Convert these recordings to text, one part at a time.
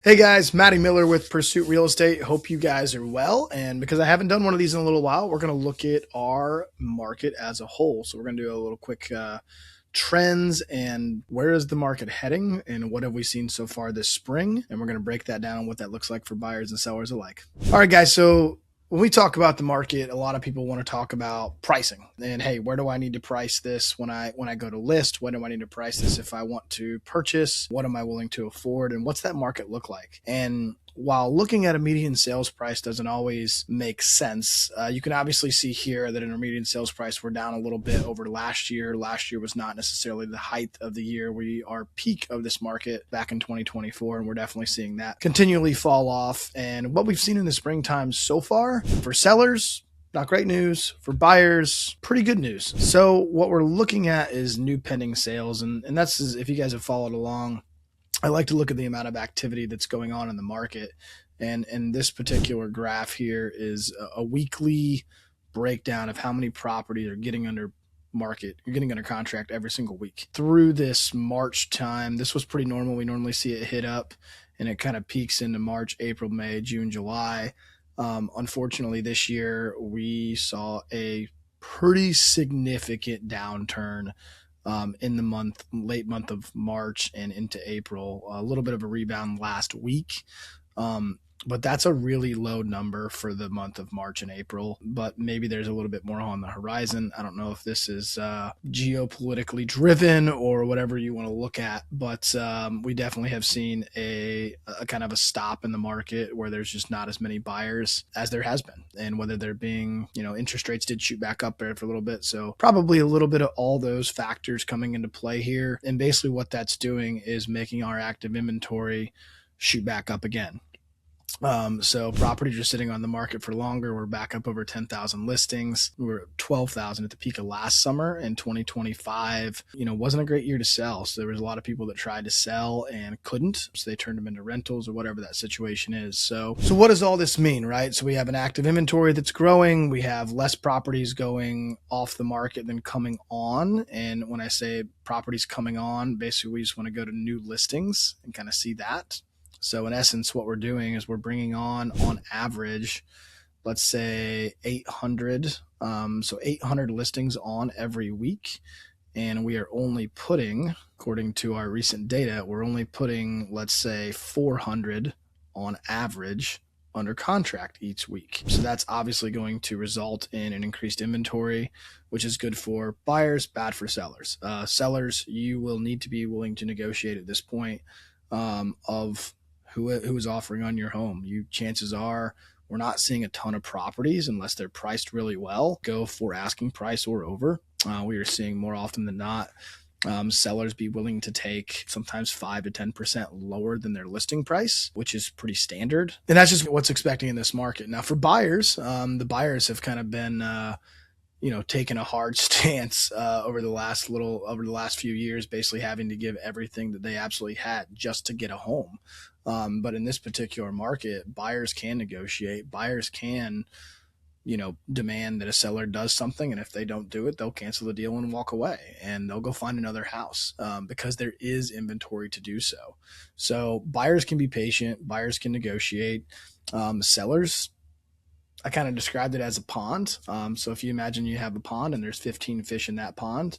Hey guys, Matty Miller with Pursuit Real Estate. Hope you guys are well. And because I haven't done one of these in a little while, we're going to look at our market as a whole. So we're going to do a little quick trends and where is the market heading and what have we seen so far this spring. And we're going to break that down, what that looks like for buyers and sellers alike. All right, guys. So when we talk about the market, a lot of people want to talk about pricing and, hey, where do I need to price this when I go to list? When do I need to price this if I want to purchase? What am I willing to afford? And what's that market look like? And while looking at a median sales price doesn't always make sense, you can obviously see here that in our median sales price, we're down a little bit over last year. Last year was not necessarily the height of the year. We are peak of this market back in 2024, and we're definitely seeing that continually fall off. And what we've seen in the springtime so far for sellers, not great news. For buyers, pretty good news. So what we're looking at is new pending sales. And that's, if you guys have followed along, I like to look at the amount of activity that's going on in the market. And this particular graph here is a weekly breakdown of how many properties are getting under contract every single week. Through this March time, this was pretty normal. We normally see it hit up and it kind of peaks into March, April, May, June, July. Unfortunately, this year we saw a pretty significant downturn in the late month of March and into April. A little bit of a rebound last week. But that's a really low number for the month of March and April, but maybe there's a little bit more on the horizon. I don't know if this is geopolitically driven or whatever you want to look at, but we definitely have seen a kind of a stop in the market where there's just not as many buyers as there has been. And whether they're being, interest rates did shoot back up there for a little bit. So probably a little bit of all those factors coming into play here. And basically what that's doing is making our active inventory shoot back up again. So properties are sitting on the market for longer. We're back up over 10,000 listings. We were at 12,000 at the peak of last summer, and 2025, wasn't a great year to sell. So there was a lot of people that tried to sell and couldn't. So they turned them into rentals or whatever that situation is. So what does all this mean, right? So we have an active inventory that's growing. We have less properties going off the market than coming on. And when I say properties coming on, basically we just want to go to new listings and kind of see that. So in essence, what we're doing is we're bringing on average, let's say 800. So 800 listings on every week. And we are only putting, according to our recent data, we're only putting, let's say 400 on average under contract each week. So that's obviously going to result in an increased inventory, which is good for buyers, bad for sellers. Sellers, you will need to be willing to negotiate at this point of who is offering on your home. Chances are we're not seeing a ton of properties unless they're priced really well go for asking price or over. We are seeing more often than not sellers be willing to take sometimes 5 to 10% lower than their listing price, which is pretty standard. And that's just what's expecting in this market. Now for buyers, the buyers have kind of been taking a hard stance over the last few years, basically having to give everything that they absolutely had just to get a home. But in this particular market, buyers can negotiate. Buyers can, demand that a seller does something, and if they don't do it, they'll cancel the deal and walk away, and they'll go find another house because there is inventory to do so. So buyers can be patient. Buyers can negotiate. Sellers, I kind of described it as a pond. So if you imagine you have a pond and there's 15 fish in that pond,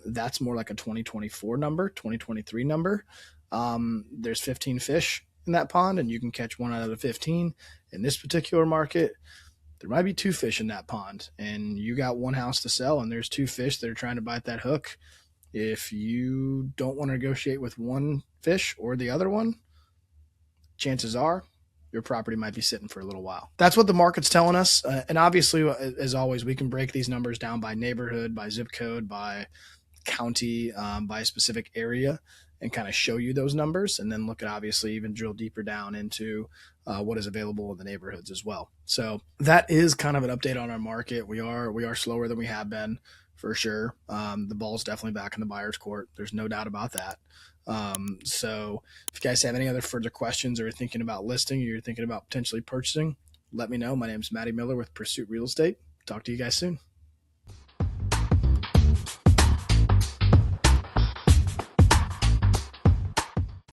that's more like a 2024 number, 2023 number. There's 15 fish in that pond and you can catch one out of the 15. In this particular market, there might be 2 fish in that pond and you got one house to sell and there's 2 fish that are trying to bite that hook. If you don't want to negotiate with one fish or the other one, chances are your property might be sitting for a little while. That's what the market's telling us. And obviously, as always, we can break these numbers down by neighborhood, by zip code, by county, by a specific area, and kind of show you those numbers, and then look at obviously even drill deeper down into what is available in the neighborhoods as well. So that is kind of an update on our market. We are slower than we have been for sure. The ball's definitely back in the buyer's court. There's no doubt about that. So if you guys have any other further questions or are thinking about listing or you're thinking about potentially purchasing, let me know. My name is Matty Miller with Pursuit Real Estate. Talk to you guys soon.